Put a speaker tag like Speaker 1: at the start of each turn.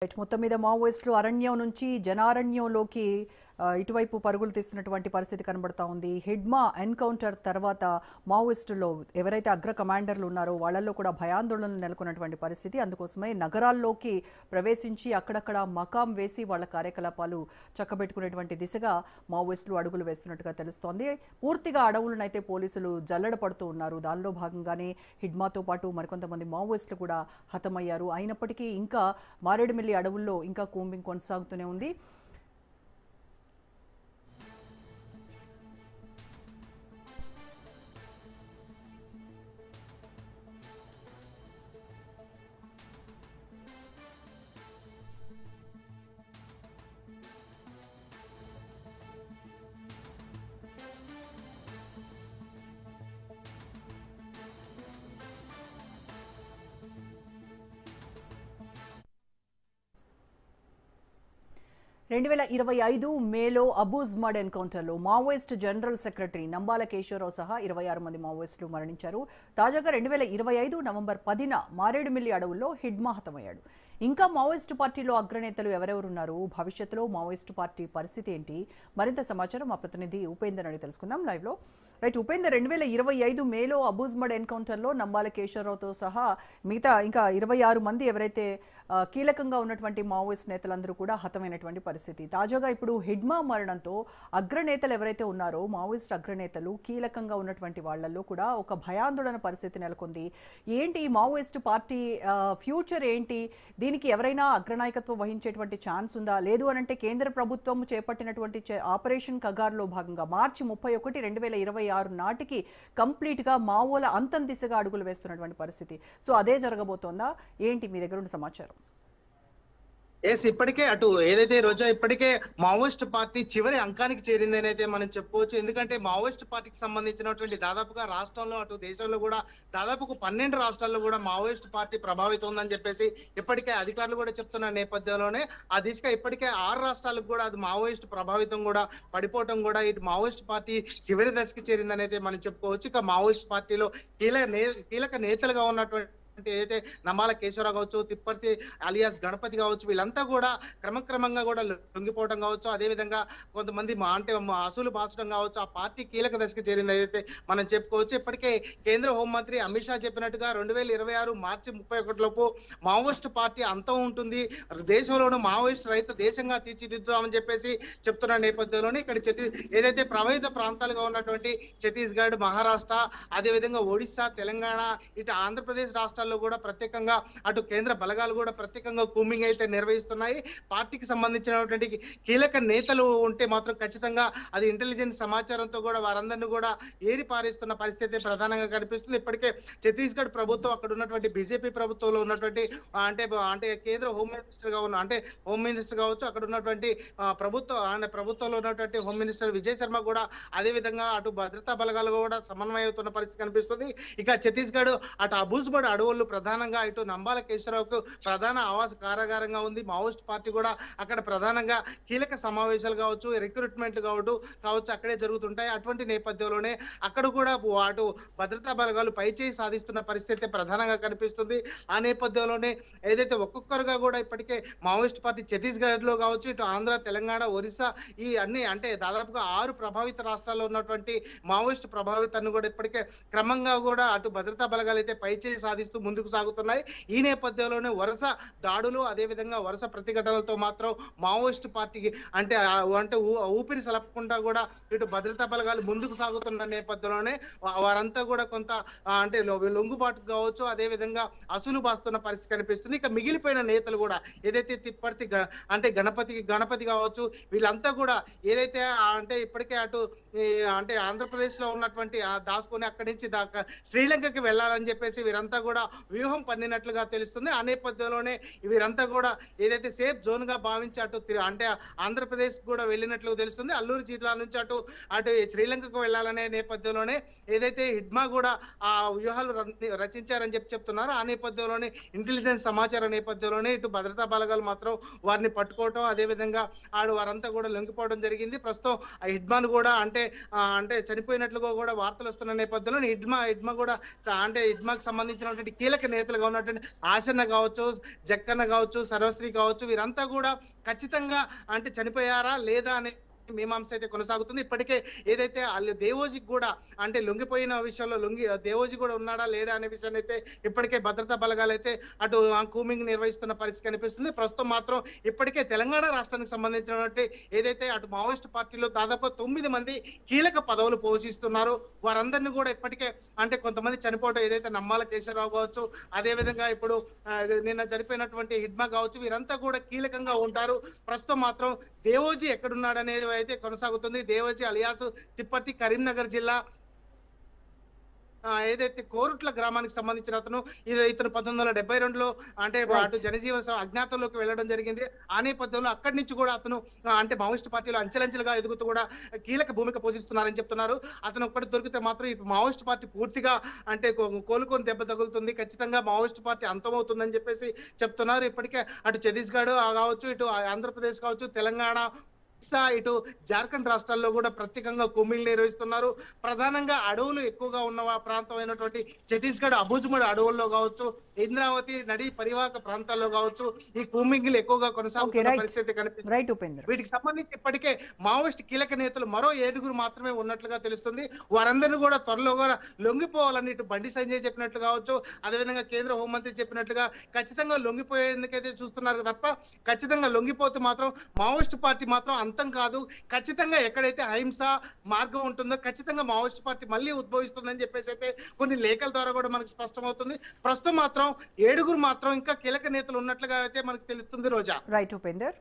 Speaker 1: మొత్తం మీద మావోయిస్టులు అరణ్యం నుంచి జనారణ్యంలోకి ఇటువైపు పరుగులు తీస్తున్నటువంటి పరిస్థితి కనబడతా ఉంది. హిడ్మా ఎన్కౌంటర్ తర్వాత మావోయిస్టుల్లో ఎవరైతే అగ్ర కమాండర్లు ఉన్నారో వాళ్ళల్లో కూడా భయాందోళనలు నెలకొన్నటువంటి పరిస్థితి. అందుకోసమే నగరాల్లోకి ప్రవేశించి అక్కడక్కడ మకాం వేసి వాళ్ళ కార్యకలాపాలు చక్కబెట్టుకునేటువంటి దిశగా మావోయిస్టులు అడుగులు వేస్తున్నట్టుగా తెలుస్తోంది. పూర్తిగా అడవులనైతే పోలీసులు జల్లెడ పడుతూ ఉన్నారు. దానిలో భాగంగానే హిడ్మాతో పాటు మరికొంతమంది మావోయిస్టులు కూడా హతమయ్యారు. అయినప్పటికీ ఇంకా మారేడుమిల్లి అడవుల్లో ఇంకా కూంబింగ్ కొనసాగుతూనే ఉంది. మేలో అబూజ్మడ్ ఎన్కౌంటర్లో Maoist general secretary Nambala Keshava Rao సహా 26 మంది మావోయిస్టులు మరణించారు. తాజాగా 2025 నవంబర్ 10న మారేడుమిల్లి అడవుల్లో హిడ్మా హతమయ్యాడు. ఇంకా మావోయిస్టు పార్టీలో అగ్రనేతలు ఎవరెవరున్నారు, భవిష్యత్తులో మావోయిస్టు పార్టీ పరిస్థితి ఏంటి, మరింత సమాచారం మా ప్రతినిధి ఉపేందర్ అడిగి తెలుసుకుందాం లైవ్ లో. రైట్ ఉపేందర్, 2025 మేలో అబూజ్మడ్ ఎన్కౌంటర్లో నంబాల కేశవరావుతో సహా మిగతా ఇంకా 26 మంది ఎవరైతే కీలకంగా ఉన్నటువంటి మావోయిస్ట్ నేతలందరూ కూడా హతమైనటువంటి పరిస్థితి. తాజాగా ఇప్పుడు హిడ్మా మరణంతో అగ్రనేతలు ఎవరైతే ఉన్నారో మావోయిస్ట్ అగ్రనేతలు కీలకంగా ఉన్నటువంటి వాళ్లలో కూడా ఒక భయాందోళన పరిస్థితి నెలకొంది. ఏంటి ఈ మావోయిస్ట్ పార్టీ ఫ్యూచర్ ఏంటి, దీనికి ఎవరైనా అగ్రనాయకత్వం వహించేటువంటి ఛాన్స్ ఉందా, లేదు అనంటే కేంద్ర ప్రభుత్వం చేపట్టినటువంటి ఆపరేషన్ కగార్లో భాగంగా మార్చి 31, 2026 నాటికి కంప్లీట్ గా మావోల అంతం దిశగా అడుగులు వేస్తున్నటువంటి పరిస్థితి. సో అదే జరగబోతోందా ఏంటి, మీ దగ్గర ఉన్న సమాచారం?
Speaker 2: ఇప్పటికే అటు ఏదైతే రోజా ఇప్పటికే మావోయిస్ట్ పార్టీ చివరి అంకానికి చేరిందని అయితే మనం చెప్పుకోవచ్చు. ఎందుకంటే మావోయిస్ట్ పార్టీకి సంబంధించినటువంటి దాదాపుగా రాష్ట్రంలో అటు దేశంలో కూడా దాదాపు 12 రాష్ట్రాల్లో కూడా మావోయిస్ట్ పార్టీ ప్రభావితం ఉందని చెప్పేసి ఇప్పటికే అధికారులు కూడా చెప్తున్న నేపథ్యంలోనే ఆ దిశగా ఇప్పటికే 6 రాష్ట్రాలకు కూడా అది మావోయిస్ట్ ప్రభావితం కూడా పడిపోవటం కూడా ఇటు మావోయిస్ట్ పార్టీ చివరి దశకి చేరిందని అయితే మనం చెప్పుకోవచ్చు. ఇక మావోయిస్ట్ పార్టీలో కీలక నేతలుగా ఉన్నటువంటి ఏదైతే నంబాల కేశవరావు కావచ్చు, తిప్పర్తి అలియాస్ గణపతి కావచ్చు, వీళ్ళంతా కూడా క్రమక్రమంగా కూడా లొంగిపోవడం కావచ్చు, అదేవిధంగా కొంతమంది అసూలు బాసడం కావచ్చు, ఆ పార్టీ కీలక దశకు చేరింది అయితే మనం చెప్పుకోవచ్చు. ఇప్పటికే కేంద్ర హోంమంత్రి అమిత్ షా చెప్పినట్టుగా 2026 మార్చి 31 లోపు మావోయిస్ట్ పార్టీ అంతం ఉంటుంది, దేశంలోనూ మావోయిస్ట్ రహిత దేశంగా తీర్చిదిద్దుతామని చెప్పేసి చెప్తున్న నేపథ్యంలోనే ఇక్కడ ఏదైతే ప్రభావిత ప్రాంతాలుగా ఉన్నటువంటి ఛత్తీస్గఢ్, మహారాష్ట్ర, అదేవిధంగా ఒడిశా, తెలంగాణ, ఇటు ఆంధ్రప్రదేశ్ రాష్ట్రాల్లో కూడా ప్రత్యేకంగా అటు కేంద్ర బలగాలు కూడా ప్రత్యేకంగా కూంబింగ్ అయితే నిర్వహిస్తున్నాయి. పార్టీకి సంబంధించినటువంటి కీలక నేతలు ఉంటే మాత్రం ఖచ్చితంగా అది ఇంటెలిజెన్స్ సమాచారంతో కూడా వారందరినీ కూడా ఏరి పారేస్తున్న పరిస్థితి ప్రధానంగా కనిపిస్తుంది. ఇప్పటికే ఛత్తీస్గఢ్ ప్రభుత్వం అక్కడ ఉన్నటువంటి బీజేపీ ప్రభుత్వంలో ఉన్నటువంటి అంటే కేంద్ర హోమ్ మినిస్టర్ గా ఉన్న హోమ్ మినిస్టర్ కావచ్చు, అక్కడ ఉన్నటువంటి ప్రభుత్వంలో ఉన్నటువంటి హోమ్ మినిస్టర్ విజయ్ శర్మ కూడా అదే విధంగా అటు భద్రతా బలగాలు కూడా సమన్వయం అవుతున్న పరిస్థితి కనిపిస్తుంది. ఇక ఛత్తీస్గఢ్ అటు అబూజ్మడ్ అడవులు ప్రధానంగా ఇటు నంబాల కేశవరావుకు ప్రధాన ఆవాస కారాగారంగా ఉంది. మావోయిస్ట్ పార్టీ కూడా అక్కడ ప్రధానంగా కీలక సమావేశాలు కావచ్చు, రిక్రూట్మెంట్ కావచ్చు అక్కడే జరుగుతుంటాయి. అటువంటి నేపథ్యంలోనే అక్కడ కూడా అటు భద్రతా బలగాలు పైచేయి సాధిస్తున్న పరిస్థితి ప్రధానంగా కనిపిస్తుంది. ఆ నేపథ్యంలోనే ఏదైతే ఒక్కొక్కరుగా కూడా ఇప్పటికే మావోయిస్ట్ పార్టీ ఛత్తీస్గఢ్ లో కావచ్చు, ఇటు ఆంధ్ర, తెలంగాణ, ఒరిస్సా ఈ అన్ని అంటే దాదాపుగా 6 ప్రభావిత రాష్ట్రాల్లో ఉన్నటువంటి మావోయిస్ట్ ప్రభావితాన్ని కూడా ఇప్పటికే క్రమంగా కూడా అటు భద్రతా బలగాలు అయితే పైచేయి సాధిస్తూ ముందుకు సాగుతున్నాయి. ఈ నేపథ్యంలోనే వరుస దాడులు, అదేవిధంగా వరుస ప్రతిఘటనలతో మాత్రం మావోయిస్ట్ పార్టీకి అంటే ఊపిరి సలపకుండా కూడా ఇటు భద్రతా బలగాలు ముందుకు సాగుతున్న నేపథ్యంలోనే వారంతా కూడా కొంత అంటే లొంగుబాటు కావచ్చు, అదేవిధంగా అసూలు బాస్తున్న పరిస్థితి కనిపిస్తుంది. ఇక మిగిలిపోయిన నేతలు కూడా ఏదైతే తిప్పర్తి అంటే గణపతి కావచ్చు, వీళ్ళంతా కూడా ఏదైతే అంటే ఇప్పటికే అటు అంటే ఆంధ్రప్రదేశ్ లో ఉన్నటువంటి దాచుకొని అక్కడి నుంచి శ్రీలంకకి వెళ్ళాలని చెప్పేసి వీరంతా కూడా వ్యూహం పన్నినట్లుగా తెలుస్తుంది. ఆ నేపథ్యంలోనే వీరంతా కూడా ఏదైతే సేఫ్ జోన్ గా భావించి అటు అంటే ఆంధ్రప్రదేశ్ కూడా వెళ్ళినట్లు తెలుస్తుంది. అల్లూరు జిల్లా నుంచి అటు శ్రీలంకకు వెళ్ళాలనే నేపథ్యంలోనే ఏదైతే హిడ్మా కూడా ఆ వ్యూహాలు రచించారని చెప్తున్నారు. ఆ నేపథ్యంలోనే ఇంటెలిజెన్స్ సమాచారం నేపథ్యంలోనే ఇటు భద్రతా బలగాలు మాత్రం వారిని పట్టుకోవటం, అదేవిధంగా వారంతా కూడా లొంగిపోవడం జరిగింది. ప్రస్తుతం ఆ హిడ్మాను కూడా అంటే చనిపోయినట్లుగా కూడా వార్తలు వస్తున్న నేపథ్యంలో హిడ్మా కూడా అంటే హిడ్మాకు సంబంధించినటువంటి కీలక నేతలుగా ఉన్నటువంటి ఆశన్న కావచ్చు, జక్కన్న కావచ్చు, సర్వశ్రీ కావచ్చు, వీరంతా కూడా ఖచ్చితంగా అంటే చనిపోయారా లేదా అనే మీమాంస అయితే కొనసాగుతుంది. ఇప్పటికే ఏదైతే వాళ్ళు దేవోజీకి కూడా అంటే లొంగిపోయిన విషయంలో దేవోజీ కూడా ఉన్నాడా లేడా అనే విషయాన్ని అయితే ఇప్పటికే భద్రతా బలగాలు అయితే అటు కూమింగ్ నిర్వహిస్తున్న పరిస్థితి కనిపిస్తుంది. ప్రస్తుతం మాత్రం ఇప్పటికే తెలంగాణ రాష్ట్రానికి సంబంధించినటువంటి ఏదైతే అటు మావోయిస్ట్ పార్టీలో దాదాపు 9 మంది కీలక పదవులు పోషిస్తున్నారు. వారందరినీ కూడా ఇప్పటికే అంటే కొంతమంది చనిపోవడం ఏదైతే నమ్మాల కేశవరావు కావచ్చు, అదే విధంగా ఇప్పుడు నిన్న జరిపినటువంటి హిడ్మా కావచ్చు, వీరంతా కూడా కీలకంగా ఉంటారు. ప్రస్తుతం మాత్రం దేవోజీ ఎక్కడున్నాడు అనేది అయితే కొనసాగుతుంది. దేవోజీ అలియాస్ తిప్పర్తి కరీంనగర్ జిల్లా ఏదైతే కోరుట్ల గ్రామానికి సంబంధించిన అతను ఇతను 1972లో అంటే అటు జనజీవన అజ్ఞాతంలోకి వెళ్ళడం జరిగింది. ఆ నేపథ్యంలో అక్కడి నుంచి కూడా అతను అంటే మావోయిస్ట్ పార్టీలో అంచెలంచెలుగా ఎదుగుతూ కూడా కీలక భూమిక పోషిస్తున్నారని చెప్తున్నారు. అతను ఒక్కటి దొరికితే మాత్రం ఇటు మావోయిస్ట్ పార్టీ పూర్తిగా అంటే కోలుకొని దెబ్బ తగులుతుంది, ఖచ్చితంగా మావోయిస్ట్ పార్టీ అంతమవుతుందని చెప్పేసి చెప్తున్నారు. ఇప్పటికే అటు ఛత్తీస్గఢ్ కావచ్చు, ఇటు ఆంధ్రప్రదేశ్ కావచ్చు, తెలంగాణ, ఇటు జార్ఖండ్ రాష్ట్రాల్లో కూడా ప్రత్యేకంగా కుమ్మిళ్ళు నిర్వహిస్తున్నారు. ప్రధానంగా అడవులు ఎక్కువగా ఉన్న ప్రాంతం అయినటువంటి ఛత్తీస్గఢ్ అబూజ్మడ్ అడవుల్లో కావచ్చు, ఇంద్రావతి నడి పరివాహక ప్రాంతాల్లో కావచ్చు ఈ కుమ్మింగ్లు ఎక్కువగా కొనసాగుతున్న పరిస్థితి కనిపిస్తుంది. వీటికి సంబంధించి ఇప్పటికే మావోయిస్ట్ కీలక నేతలు మరో 7 మాత్రమే ఉన్నట్లుగా తెలుస్తుంది. వారందరినీ కూడా త్వరలో కూడా లొంగిపోవాలని ఇటు బండి సంజయ్ చెప్పినట్లు కావచ్చు, అదేవిధంగా కేంద్ర హోంమంత్రి చెప్పినట్లుగా ఖచ్చితంగా లొంగిపోయేందుకైతే చూస్తున్నారు తప్ప ఖచ్చితంగా లొంగిపోతే మాత్రం మావోయిస్ట్ పార్టీ మాత్రం అంతం కాదు. ఖచ్చితంగా ఎక్కడైతే అహింస మార్గం ఉంటుందో ఖచ్చితంగా మావోయిస్ట్ పార్టీ మళ్ళీ ఉద్భవిస్తుందని చెప్పేసి అయితే కొన్ని లేఖల ద్వారా కూడా మనకు స్పష్టమవుతుంది. ప్రస్తుతం మాత్రం 7 మాత్రం ఇంకా కీలక నేతలు ఉన్నట్లుగా అయితే మనకు తెలుస్తుంది. రోజా.
Speaker 1: రైట్ ఉపేందర్.